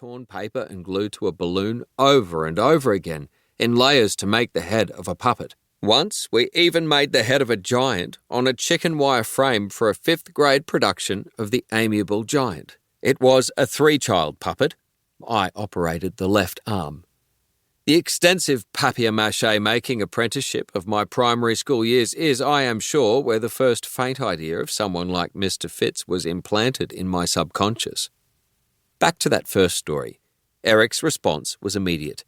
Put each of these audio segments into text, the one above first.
torn paper and glued to a balloon over and over again, in layers to make the head of a puppet. Once, we even made the head of a giant on a chicken wire frame for a 5th grade production of The Amiable Giant. It was a 3-child puppet. I operated the left arm. The extensive papier-mâché making apprenticeship of my primary school years is, I am sure, where the first faint idea of someone like Mr. Fitz was implanted in my subconscious. Back to that first story. Eric's response was immediate.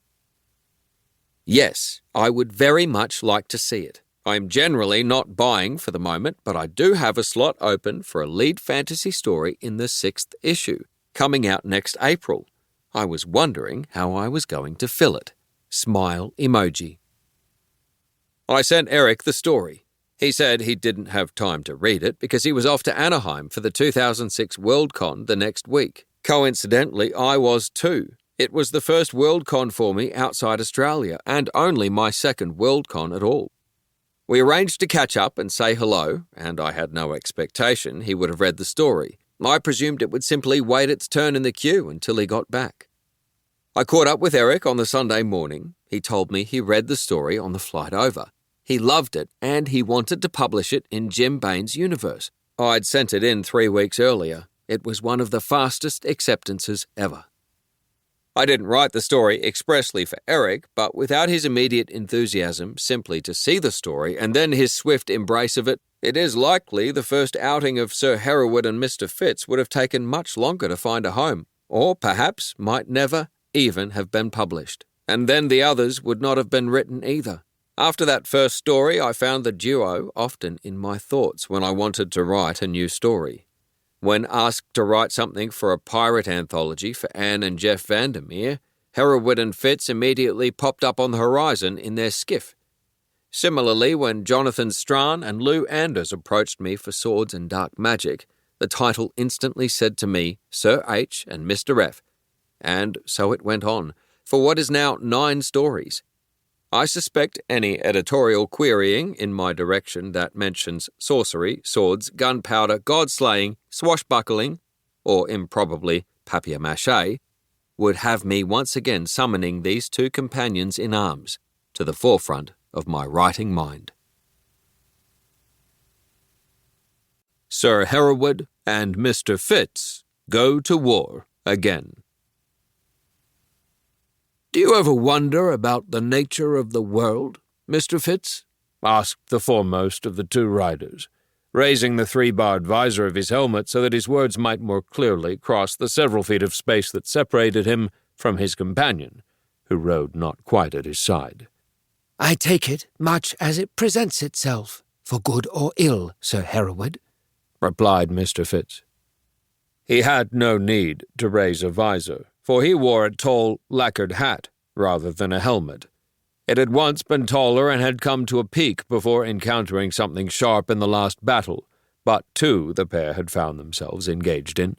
Yes, I would very much like to see it. I am generally not buying for the moment, but I do have a slot open for a lead fantasy story in the 6th issue, coming out next April. I was wondering how I was going to fill it. Smile emoji. I sent Eric the story. He said he didn't have time to read it because he was off to Anaheim for the 2006 Worldcon the next week. Coincidentally, I was too. It was the first Worldcon for me outside Australia and only my second Worldcon at all. We arranged to catch up and say hello, and I had no expectation he would have read the story. I presumed it would simply wait its turn in the queue until he got back. I caught up with Eric on the Sunday morning. He told me he read the story on the flight over. He loved it, and he wanted to publish it in Jim Bain's universe. I'd sent it in 3 weeks earlier. It was one of the fastest acceptances ever. I didn't write the story expressly for Eric, but without his immediate enthusiasm simply to see the story and then his swift embrace of it, it is likely the first outing of Sir Hereward and Mister Fitz would have taken much longer to find a home, or perhaps might never even have been published. And then the others would not have been written either. After that first story, I found the duo often in my thoughts when I wanted to write a new story. When asked to write something for a pirate anthology for Anne and Jeff Vandermeer, Hereward and Fitz immediately popped up on the horizon in their skiff. Similarly, when Jonathan Strahan and Lou Anders approached me for Swords and Dark Magic, the title instantly said to me, Sir H and Mr. F. And so it went on, for what is now 9 stories. I suspect any editorial querying in my direction that mentions sorcery, swords, gunpowder, god-slaying, swashbuckling, or improbably papier-mâché, would have me once again summoning these 2 companions in arms to the forefront of my writing mind. Sir Hereward and Mr. Fitz go to war again. "Do you ever wonder about the nature of the world, Mr. Fitz?" asked the foremost of the 2 riders, raising the 3-barred visor of his helmet so that his words might more clearly cross the several feet of space that separated him from his companion, who rode not quite at his side. "I take it much as it presents itself, for good or ill, Sir Hereward," replied Mr. Fitz. He had no need to raise a visor, for he wore a tall, lacquered hat rather than a helmet. It had once been taller and had come to a peak before encountering something sharp in the last battle, but 2 the pair had found themselves engaged in.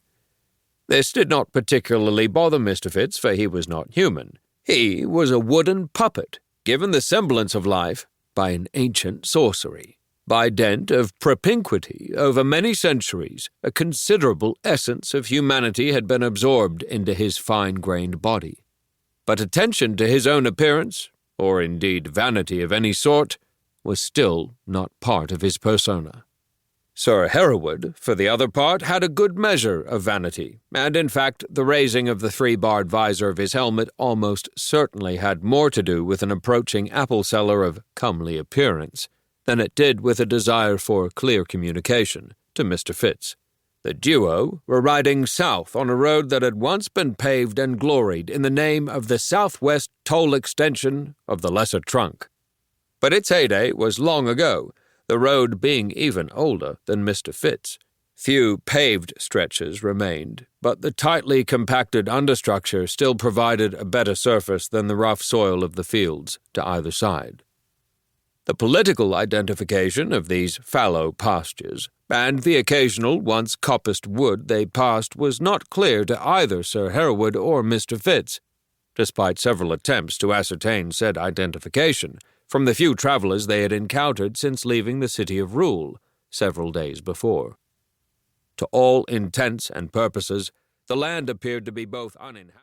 This did not particularly bother Mr. Fitz, for he was not human. He was a wooden puppet, given the semblance of life by an ancient sorcery. By dint of propinquity over many centuries, a considerable essence of humanity had been absorbed into his fine-grained body. But attention to his own appearance, or indeed vanity of any sort, was still not part of his persona. Sir Hereward, for the other part, had a good measure of vanity, and in fact the raising of the 3-barred visor of his helmet almost certainly had more to do with an approaching apple seller of comely appearance than it did with a desire for clear communication to Mr. Fitz. The duo were riding south on a road that had once been paved and gloried in the name of the Southwest Toll Extension of the Lesser Trunk. But its heyday was long ago, the road being even older than Mr. Fitz. Few paved stretches remained, but the tightly compacted understructure still provided a better surface than the rough soil of the fields to either side. The political identification of these fallow pastures, and the occasional once coppiced wood they passed, was not clear to either Sir Hereward or Mr. Fitz, despite several attempts to ascertain said identification from the few travellers they had encountered since leaving the City of Rule several days before. To all intents and purposes, the land appeared to be both uninhabited